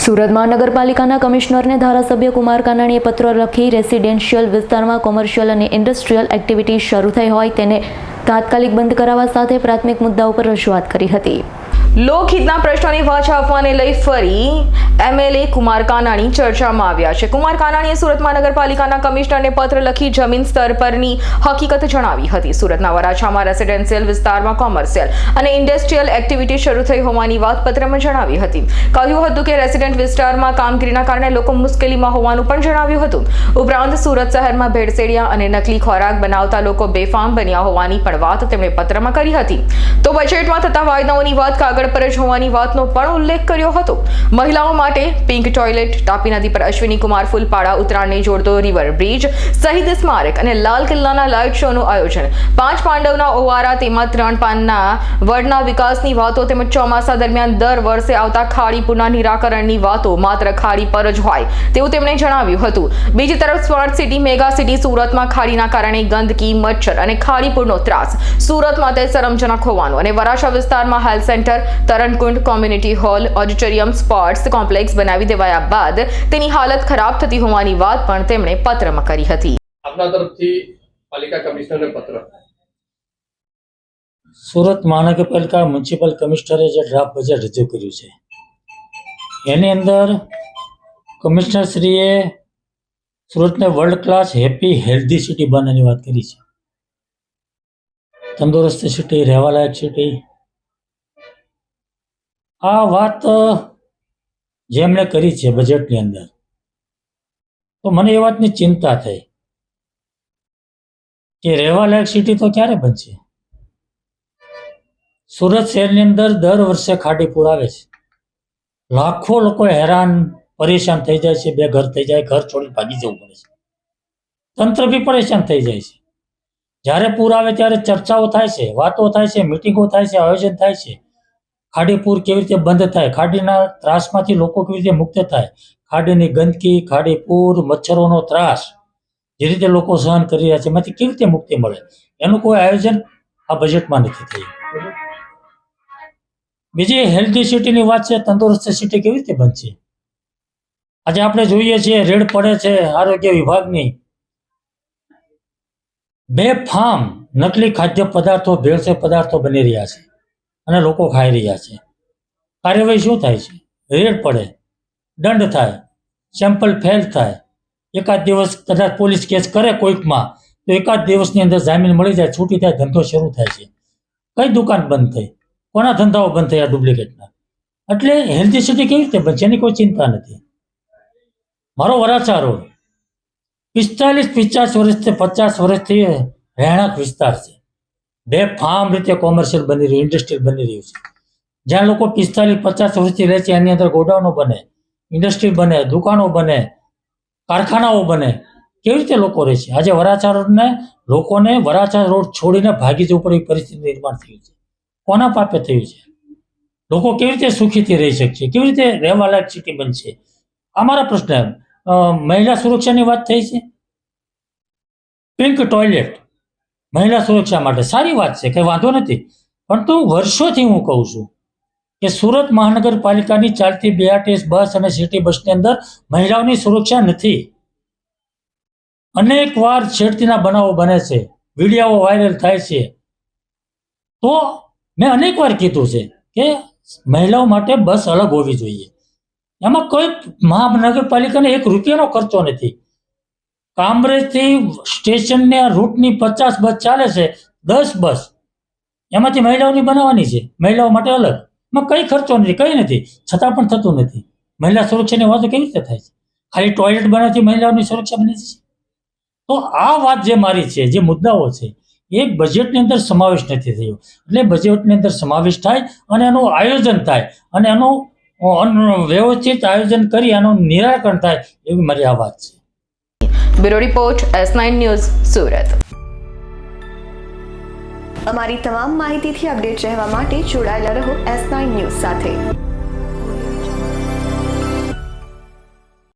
સુરત મહાનગરપાલિકાના કમિશનરને ધારાસભ્ય કુમાર કાનાણીએ પત્ર લખી રેસિડેન્શિયલ વિસ્તારમાં કોમર્શિયલ અને ઇન્ડસ્ટ્રીયલ એક્ટિવિટી શરૂ થઈ હોય તેને તાત્કાલિક બંધ કરાવવા સાથે પ્રાથમિક મુદ્દાઓ પર રજૂઆત કરી હતી। લોકહિતના પ્રશ્નોની વાચા આપવાને લઈ ફરી એમએલએ કુમાર કાનાણી ચર્ચામાં આવ્યા છે। કુમાર કાનાણીએ સુરત મહાનગરપાલિકાના કમિશનરને પત્ર લખી જમીન સ્તર પરની હકીકત જણાવી હતી। સુરતના વરાછામાં રેસિડેન્શિયલ વિસ્તારમાં કોમર્શિયલ અને ઇન્ડસ્ટ્રીયલ એક્ટિવિટી શરૂ થઈ હોવાની વાત પત્રમાં જણાવી હતી। કહ્યું હતું કે રેસિડેન્ટ વિસ્તારમાં કામગીરીના કારણે લોકો મુશ્કેલીમાં હોવાનું પણ જણાવ્યું હતું। ઉપરાંત સુરત શહેરમાં ભેળસેડિયા અને નકલી ખોરાક બનાવતા લોકો બેફામ બન્યા હોવાની પણ વાત તેમણે પત્રમાં કરી હતી। તો બજેટમાં થતા વાયદાઓની વાત કાગળ પર જ હોવાની વાતનો પણ ઉલ્લેખ કર્યો હતો। મહિલાઓ માટે પિંક ટોયલેટ, તાપી નદી પર અશ્વિની કુમાર ફૂલપાડા ઉત્તરાયણને જોડતો રિવર બ્રિજ, શહીદ સ્મારક અને લાલ કિલ્લાના લાઇટ શોનું આયોજન, 5 પાંડવના ઓવારા તેમાં 3 પાનના વડના વિકાસની વાતો તેમજ ચોમાસા દરમિયાન દર વર્ષે આવતા ખાડીપુરના નિરાકરણની વાતો માત્ર ખાડી પર જ હોય તેવું તેમણે જણાવ્યું હતું। બીજી તરફ સ્માર્ટ સિટી, મેગા સિટી સુરતમાં ખાડીના કારણે ગંદકી, મચ્છર અને ખાડીપુરનો ત્રાસ સુરત માટે શરમજનક હોવાનું અને વરાછા વિસ્તારમાં હેલ્થ સેન્ટર, તરણકુંડ, community hall, auditorium, sports complex બનાવી દેવાયા બાદ તેની હાલત ખરાબ થતી હોવાની વાત પણ તેમણે પત્રમાં કરી હતી। આપના તરફથી પાલિકા કમિશનરને પત્ર। સુરત મહાનગરપાલિકા મ્યુનિસિપલ કમિશનરે જે ડ્રાફ્ટ બજેટ રજૂ કર્યું છે એની અંદર કમિશનરશ્રીએ સુરતને world class happy healthy city બનાવવાની વાત કરી છે। તંદુરસ્ત સિટી, રહેવાલાયક સિટી, આ વાત જેમણે કરી છે બજેટની અંદર, તો મને એ વાતની ચિંતા થઈ કે રહેવાલાયક સિટી તો ક્યારે બનશે। સુરત શહેરની અંદર દર વર્ષે ખાડીપુર આવે છે, લાખો લોકો હેરાન પરેશાન થઈ જાય છે, બેઘર થઈ જાય, ઘર છોડી ભાગી જવું પડે છે, તંત્ર બી પરેશાન થઈ જાય છે। જ્યારે પૂર આવે ત્યારે ચર્ચાઓ થાય છે, વાતો થાય છે, મિટિંગો થાય છે, આયોજન થાય છે, ખાડીપુર કેવી રીતે બંધ થાય, ખાડીના ત્રાસમાંથી લોકો કેવી રીતે મુક્ત થાય, ખાડીની ગંદકી, ખાડીપુર, મચ્છરોનો ત્રાસ જે રીતે લોકો સહન કરી રહ્યા છે એમાંથી કેવી રીતે મુક્તિ મળે, એનું કોઈ આયોજન આ બજેટમાં નથી થયું। બીજી હેલ્ધી સિટીની વાત છે, તંદુરસ્ત સિટી કેવી રીતે બનશે। આજે આપણે જોઈએ છીએ રેડ પડે છે આરોગ્ય વિભાગની, બેફામ નકલી ખાદ્ય પદાર્થો, ભેળસેળ પદાર્થો બની રહ્યા છે અને લોકો ખાઈ રહ્યા છે। કાર્યવાહી શું થાય છે? રેડ પડે, દંડ થાય, સેમ્પલ ફેલ થાય, એકાદ દિવસ કદાચ પોલીસ કેસ કરે કોઈકમાં તો એકાદ દિવસની અંદર જામીન મળી જાય, છૂટી થાય, ધંધો શરૂ થાય છે। કઈ દુકાન બંધ થઈ, કોના ધંધાઓ બંધ થયા ડુપ્લિકેટના? એટલે હેલ્ધી સિટી કેવી રીતે બનશે એની કોઈ ચિંતા નથી। મારો વરાછા રોડ 45-50 વર્ષથી 50 વર્ષથી રહેણાંક વિસ્તાર છે, બેફામ રીતે કોમર્શિયલ બની રહ્યું, ઇન્ડસ્ટ્રીયલ બની રહ્યું છે, જ્યાં લોકો 45-50 વર્ષથી રહે છે એની અંદર ગોડાઉનો બને, ઇન્ડસ્ટ્રી બને, દુકાનો બને, કારખાનાઓ બને, કેવી રીતે લોકો રહે છે? આજે વરાછા રોડને લોકોને વરાછા રોડ છોડીને ભાગી જવું પડે એવી પરિસ્થિતિ નિર્માણ થયું છે। કોના પાપે થયું છે? લોકો કેવી રીતે સુખીથી રહી શકશે, કેવી રીતે રહેવાલાયક સિટી બનશે? અમારા પ્રશ્ન મહિલા સુરક્ષાની વાત થઈ છે, પિંક ટોયલેટ મહિલા સુરક્ષા માટે સારી વાત છે, કંઈ વાંધો નથી, પરંતુ વર્ષોથી હું કહું છું કે સુરત મહાનગરપાલિકાની ચાલતી BRTS બસ અને સિટી બસની અંદર મહિલાઓની સુરક્ષા નથી। અનેક વાર છેડતીના બનાવો બને છે, વિડીયો વાયરલ થાય છે, તો મેં અનેક વાર કીધું છે કે મહિલાઓ માટે બસ અલગ હોવી જોઈએ। એમાં કોઈ મહાનગરપાલિકાને 1 રૂપિયાનો ખર્ચો નથી। કામરેજથી સ્ટેશનને રૂટની 50 બસ ચાલે છે, 10 બસ એમાંથી મહિલાઓની બનાવવાની છે, મહિલાઓ માટે અલગ, એમાં કંઈ ખર્ચો નથી, કંઈ નથી, છતાં પણ થતું નથી। મહિલા સુરક્ષાની વાતો કેવી રીતે થાય છે? ખાલી ટોયલેટ બનાવવાથી મહિલાઓની સુરક્ષા બની છે? તો આ વાત જે મારી છે, જે મુદ્દાઓ છે, એ બજેટની અંદર સમાવેશ નથી થયો। એટલે બજેટની અંદર સમાવેશ થાય અને એનું આયોજન થાય અને એનું વ્યવસ્થિત આયોજન કરી એનું નિરાકરણ થાય એવી મારી આ વાત છે। Bureau report, S9 news, Surat. અમારી તમામ માહિતીથી અપડેટ રહેવા માટે જોડાયેલા રહો S9 ન્યૂઝ સાથે।